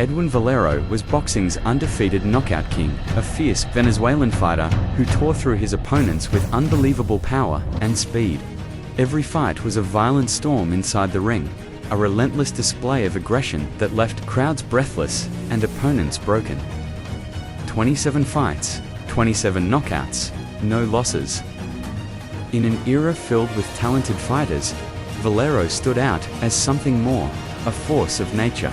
Edwin Valero was boxing's undefeated knockout king, a fierce Venezuelan fighter who tore through his opponents with unbelievable power and speed. Every fight was a violent storm inside the ring, a relentless display of aggression that left crowds breathless and opponents broken. 27 fights, 27 knockouts, no losses. In an era filled with talented fighters, Valero stood out as something more, a force of nature.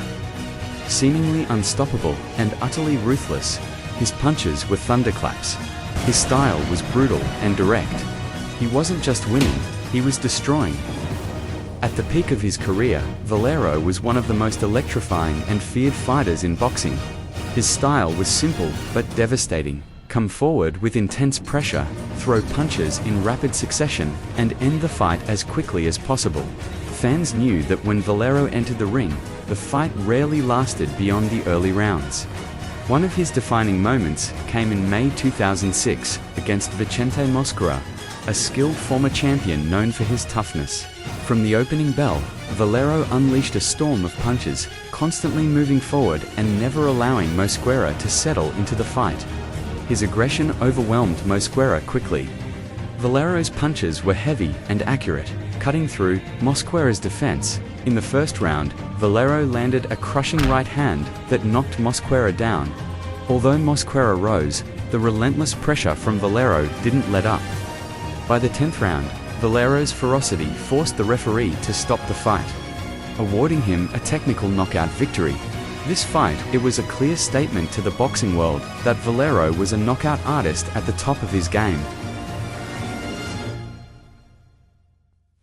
Seemingly unstoppable and utterly ruthless, his punches were thunderclaps. His style was brutal and direct. He wasn't just winning, he was destroying. At the peak of his career, Valero was one of the most electrifying and feared fighters in boxing. His style was simple but devastating. Come forward with intense pressure, throw punches in rapid succession, and end the fight as quickly as possible. Fans knew that when Valero entered the ring, the fight rarely lasted beyond the early rounds. One of his defining moments came in May 2006 against Vicente Mosquera, a skilled former champion known for his toughness. From the opening bell, Valero unleashed a storm of punches, constantly moving forward and never allowing Mosquera to settle into the fight. His aggression overwhelmed Mosquera quickly. Valero's punches were heavy and accurate, cutting through Mosquera's defense. In the first round, Valero landed a crushing right hand that knocked Mosquera down. Although Mosquera rose, the relentless pressure from Valero didn't let up. By the 10th round, Valero's ferocity forced the referee to stop the fight, awarding him a technical knockout victory. This fight, it was a clear statement to the boxing world that Valero was a knockout artist at the top of his game.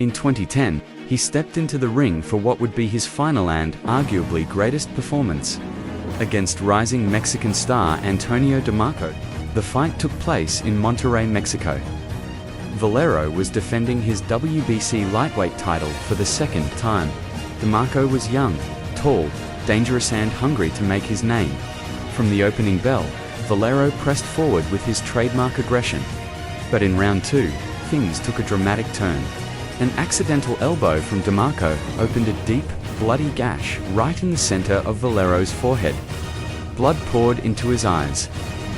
In 2010, he stepped into the ring for what would be his final and, arguably, greatest performance. Against rising Mexican star Antonio DeMarco, the fight took place in Monterrey, Mexico. Valero was defending his WBC lightweight title for the second time. DeMarco was young, tall, dangerous and hungry to make his name. From the opening bell, Valero pressed forward with his trademark aggression. But in round 2, things took a dramatic turn. An accidental elbow from DeMarco opened a deep, bloody gash right in the center of Valero's forehead. Blood poured into his eyes.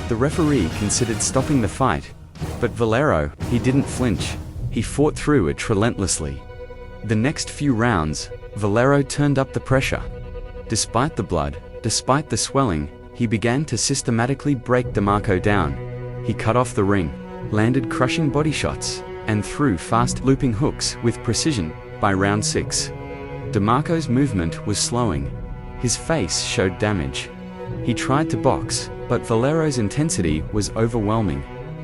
The referee considered stopping the fight, but Valero, he didn't flinch. He fought through it relentlessly. The next few rounds, Valero turned up the pressure. Despite the blood, despite the swelling, he began to systematically break DeMarco down. He cut off the ring, landed crushing body shots, and threw fast looping hooks with precision. By round 6, DeMarco's movement was slowing. His face showed damage. He tried to box, but Valero's intensity was overwhelming.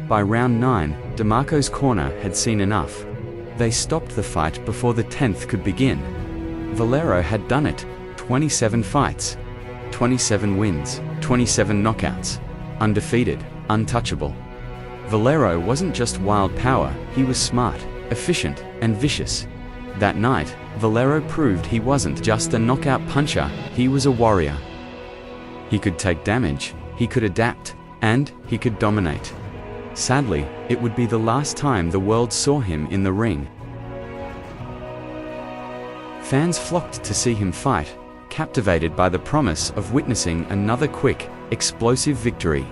By round 9, DeMarco's corner had seen enough. They stopped the fight before the 10th could begin. Valero had done it. 27 fights, 27 wins, 27 knockouts, undefeated, untouchable. Valero wasn't just wild power, he was smart, efficient, and vicious. That night, Valero proved he wasn't just a knockout puncher, he was a warrior. He could take damage, he could adapt, and he could dominate. Sadly, it would be the last time the world saw him in the ring. Fans flocked to see him fight, captivated by the promise of witnessing another quick, explosive victory.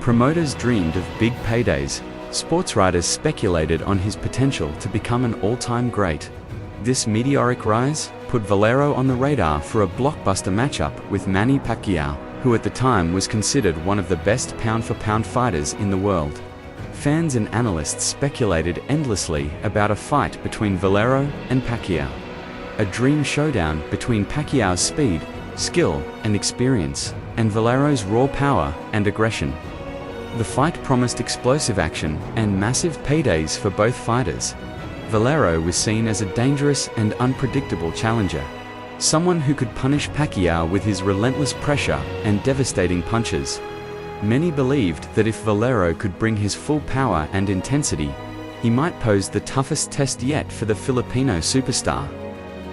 Promoters dreamed of big paydays. Sports writers speculated on his potential to become an all-time great. This meteoric rise put Valero on the radar for a blockbuster matchup with Manny Pacquiao, who at the time was considered one of the best pound-for-pound fighters in the world. Fans and analysts speculated endlessly about a fight between Valero and Pacquiao. A dream showdown between Pacquiao's speed, skill, and experience, and Valero's raw power and aggression. The fight promised explosive action and massive paydays for both fighters. Valero was seen as a dangerous and unpredictable challenger, someone who could punish Pacquiao with his relentless pressure and devastating punches. Many believed that if Valero could bring his full power and intensity, he might pose the toughest test yet for the Filipino superstar.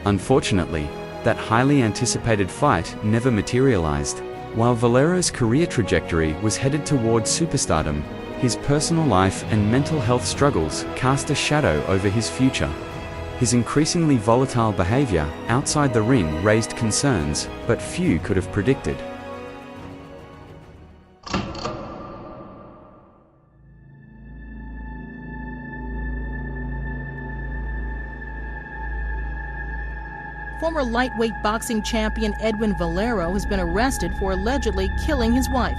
Unfortunately, that highly anticipated fight never materialized. While Valero's career trajectory was headed towards superstardom, his personal life and mental health struggles cast a shadow over his future. His increasingly volatile behavior outside the ring raised concerns, but few could have predicted. Former lightweight boxing champion Edwin Valero has been arrested for allegedly killing his wife.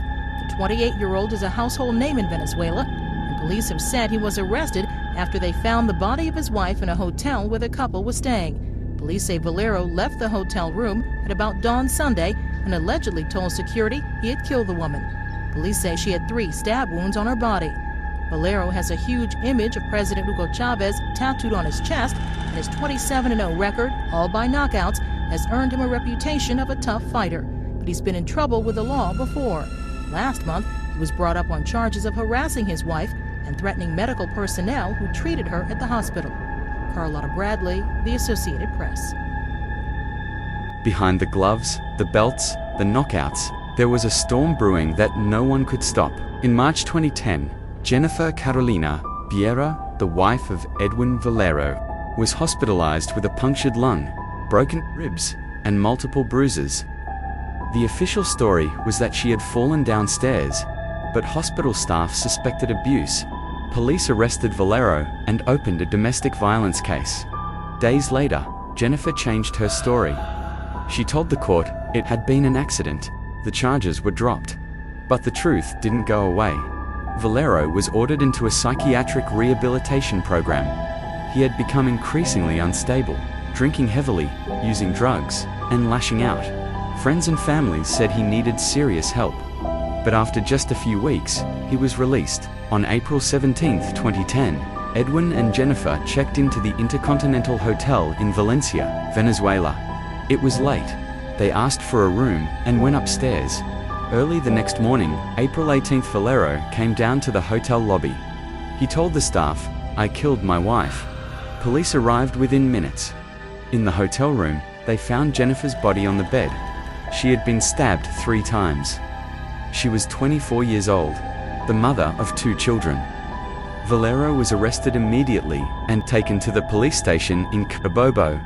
The 28-year-old is a household name in Venezuela, and police have said he was arrested after they found the body of his wife in a hotel where the couple was staying. Police say Valero left the hotel room at about dawn Sunday and allegedly told security he had killed the woman. Police say she had 3 stab wounds on her body. Valero has a huge image of President Hugo Chavez tattooed on his chest, and his 27-0 record, all by knockouts, has earned him a reputation of a tough fighter. But he's been in trouble with the law before. Last month, he was brought up on charges of harassing his wife and threatening medical personnel who treated her at the hospital. Carlotta Bradley, The Associated Press. Behind the gloves, the belts, the knockouts, there was a storm brewing that no one could stop. In March 2010, Jennifer Carolina Vieira, the wife of Edwin Valero, was hospitalized with a punctured lung, broken ribs, and multiple bruises. The official story was that she had fallen downstairs, but hospital staff suspected abuse. Police arrested Valero and opened a domestic violence case. Days later, Jennifer changed her story. She told the court it had been an accident. The charges were dropped. But the truth didn't go away. Valero was ordered into a psychiatric rehabilitation program. He had become increasingly unstable, drinking heavily, using drugs, and lashing out. Friends and family said he needed serious help. But after just a few weeks, he was released. On April 17, 2010, Edwin and Jennifer checked into the Intercontinental Hotel in Valencia, Venezuela. It was late. They asked for a room and went upstairs. Early the next morning, April 18th, Valero came down to the hotel lobby. He told the staff, "I killed my wife." Police arrived within minutes. In the hotel room, they found Jennifer's body on the bed. She had been stabbed 3 times. She was 24 years old, the mother of 2 children. Valero was arrested immediately and taken to the police station in Carabobo.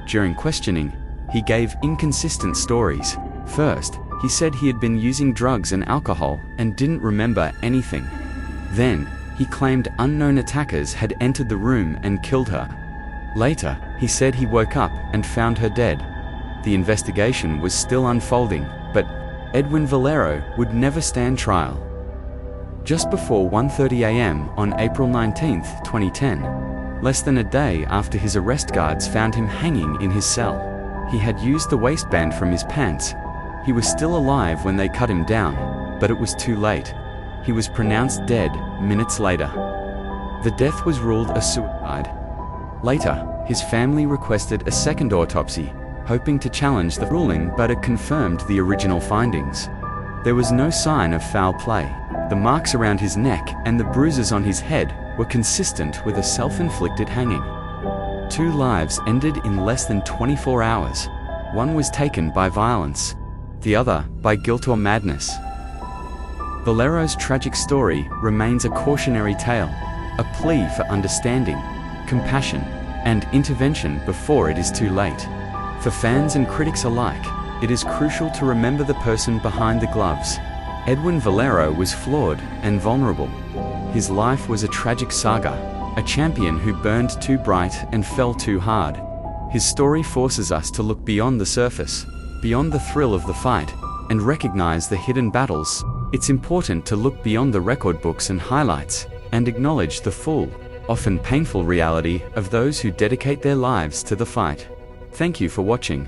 During questioning, he gave inconsistent stories. First, he said he had been using drugs and alcohol and didn't remember anything. Then, he claimed unknown attackers had entered the room and killed her. Later, he said he woke up and found her dead. The investigation was still unfolding, but Edwin Valero would never stand trial. Just before 1:30 a.m. on April 19, 2010, less than a day after his arrest guards found him hanging in his cell, he had used the waistband from his pants. He was still alive when they cut him down, but it was too late. He was pronounced dead minutes later. The death was ruled a suicide. Later, his family requested a second autopsy, hoping to challenge the ruling, but it confirmed the original findings. There was no sign of foul play. The marks around his neck and the bruises on his head were consistent with a self-inflicted hanging. 2 lives ended in less than 24 hours. One was taken by violence, the other by guilt or madness. Valero's tragic story remains a cautionary tale, a plea for understanding, compassion, and intervention before it is too late. For fans and critics alike, it is crucial to remember the person behind the gloves. Edwin Valero was flawed and vulnerable. His life was a tragic saga, a champion who burned too bright and fell too hard. His story forces us to look beyond the surface, beyond the thrill of the fight, and recognize the hidden battles. It's important to look beyond the record books and highlights, and acknowledge the full, often painful reality of those who dedicate their lives to the fight. Thank you for watching.